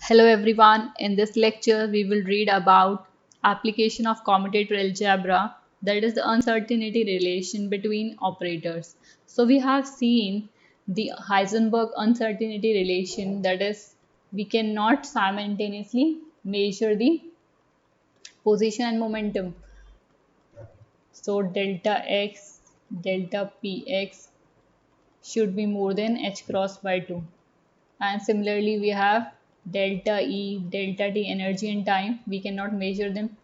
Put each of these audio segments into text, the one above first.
Hello everyone, in this lecture we will read about application of commutator algebra, that is the uncertainty relation between operators. So we have seen the Heisenberg uncertainty relation, that is we cannot simultaneously measure the position and momentum. So delta x, delta px should be more than h cross by 2. And similarly we have delta E, delta T, energy and time. We cannot measure them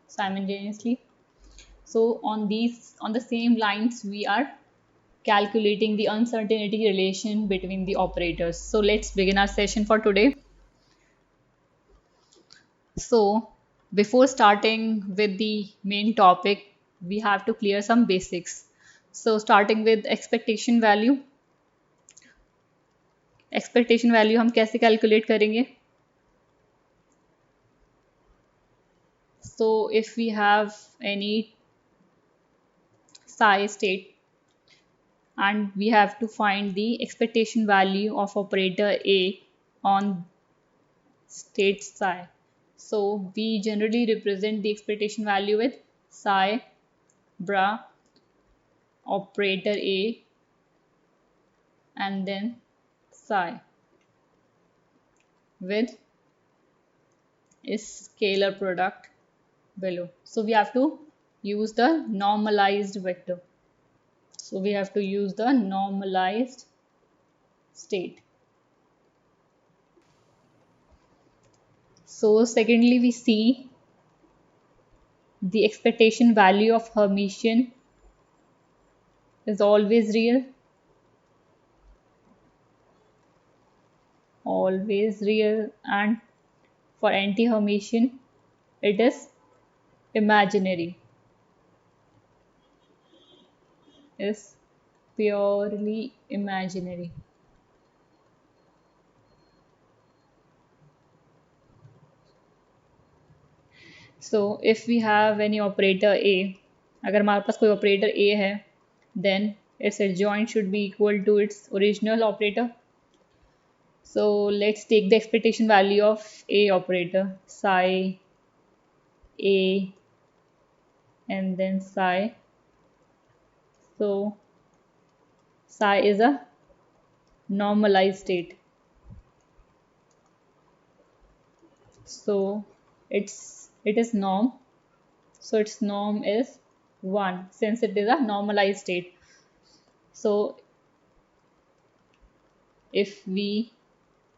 simultaneously. So on the same lines we are calculating the uncertainty relation between the operators. So let's begin our session for today. So before starting with the main topic, we have to clear some basics. So starting with expectation value हम कैसे calculate करेंगे. So if we have any psi state and we have to find the expectation value of operator A on state psi. So we generally represent the expectation value with psi bra operator A and then psi with is scalar product below. So we have to use the normalized vector. So we have to use the normalized state. So secondly, we see the expectation value of Hermitian is always real. Always real, and for anti-Hermitian it is imaginary. Is purely imaginary. So if we have any operator A, अगर हमारे पास कोई operator A है, then its adjoint should be equal to its original operator. So let's take the expectation value of A operator, psi A and then psi. So psi is a normalized state. So it is norm. So its norm is 1 since it is a normalized state. So if we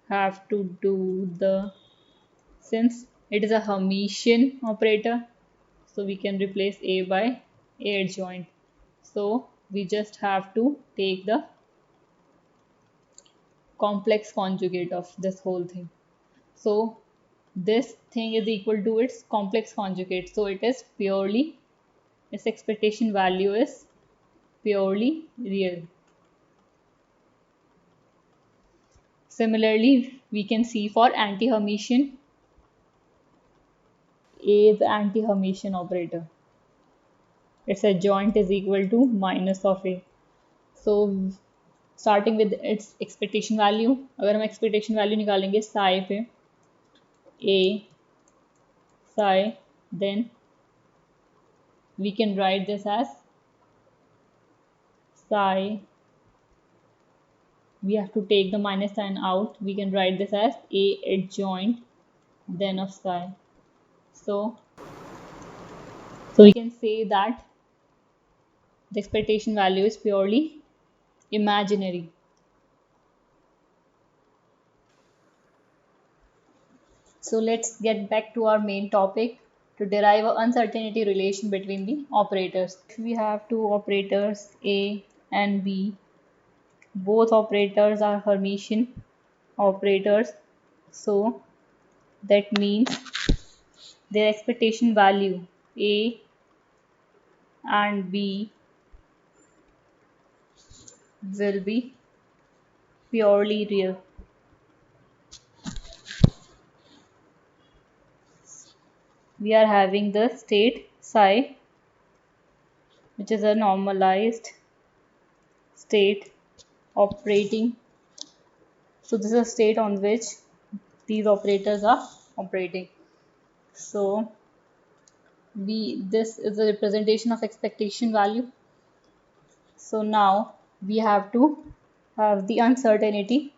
have to do the, since it is a Hermitian operator, so we can replace A by A adjoint. So we just have to take the complex conjugate of this whole thing. So this thing is equal to its complex conjugate. So it is purely, its expectation value is purely real. Similarly, we can see for anti-Hermitian, A is the anti-Hermitian operator. Its adjoint is equal to minus of A. So starting with its expectation value, अगर हम expectation value निकालेंगे psi पे A psi, then we can write this as psi. We have to take the minus sign out. We can write this as A adjoint then of psi. So we can say that the expectation value is purely imaginary. So let's get back to our main topic to derive an uncertainty relation between the operators. If we have two operators A and B, both operators are Hermitian operators. So that means their expectation value A and B will be purely real. We are having the state psi, which is a normalized state operating. So this is a state on which these operators are operating. So this is a representation of expectation value. So now we have to have the uncertainty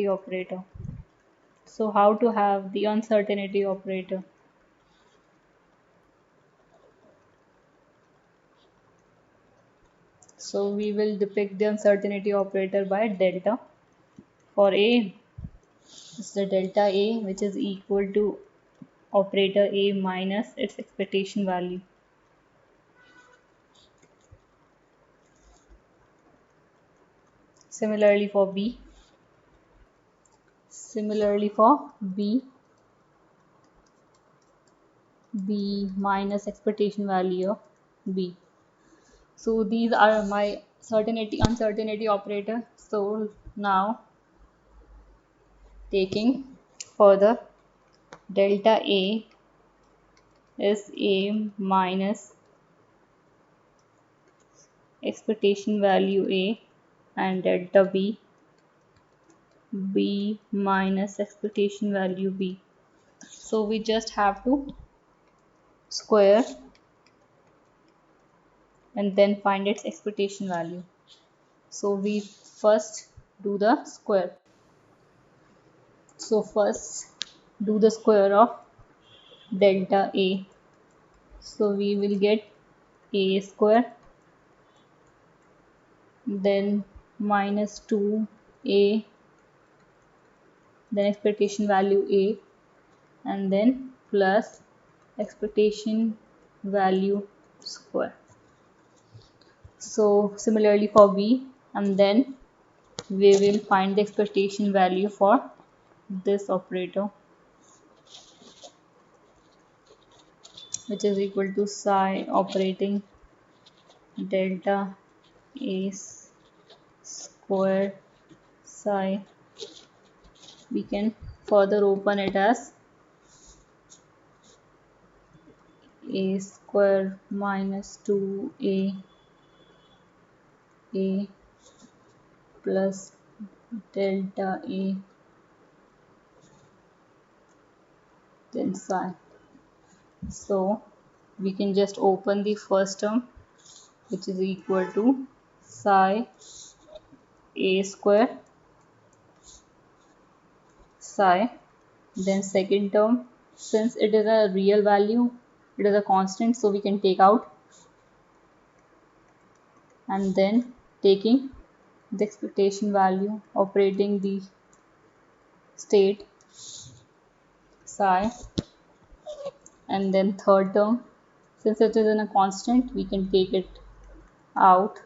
operator. So how to have the uncertainty operator? So we will depict the uncertainty operator by delta. For A, it's the delta A, which is equal to operator A minus its expectation value. Similarly for B, B minus expectation value of B. So these are my uncertainty operator. So now taking further, delta A is A minus expectation value A, and delta B minus expectation value B. So we just have to square and then find its expectation value. So we first do the square. So first do the square of delta A. So we will get A square, then minus 2A, then expectation value A, and then plus expectation value square. So similarly for B, and then we will find the expectation value for this operator, which is equal to psi operating delta A square psi. We can further open it as A square minus 2A plus delta A then psi. So we can just open the first term, which is equal to psi A square psi. Then second term, since it is a real value, it is a constant, so we can take out, and then taking the expectation value operating the state psi, and then third term, since it is in a constant, we can take it out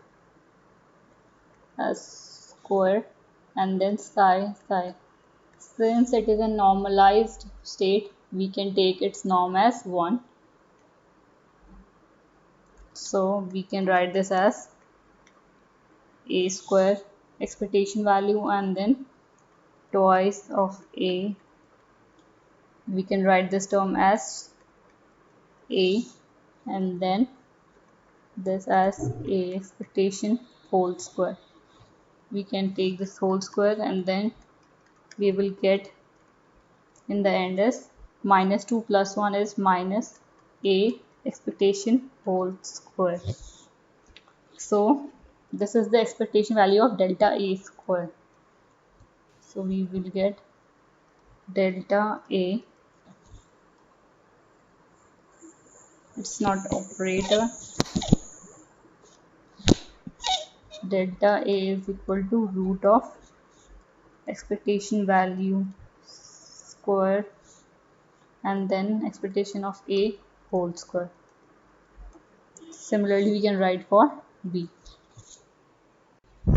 as square, and then psi. Since it is a normalized state, we can take its norm as 1. So we can write this as A square expectation value and then twice of A. We can write this term as A and then this as A expectation whole square. We can take this whole square and then we will get in the end as minus 2 plus 1 is minus A expectation whole square. So this is the expectation value of delta A square. So we will get delta A, it's not operator, delta A is equal to root of expectation value square and then expectation of A whole square. Similarly we can write for B.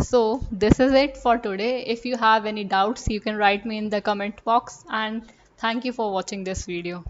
So this is it for today. If you have any doubts, you can write me in the comment box, and thank you for watching this video.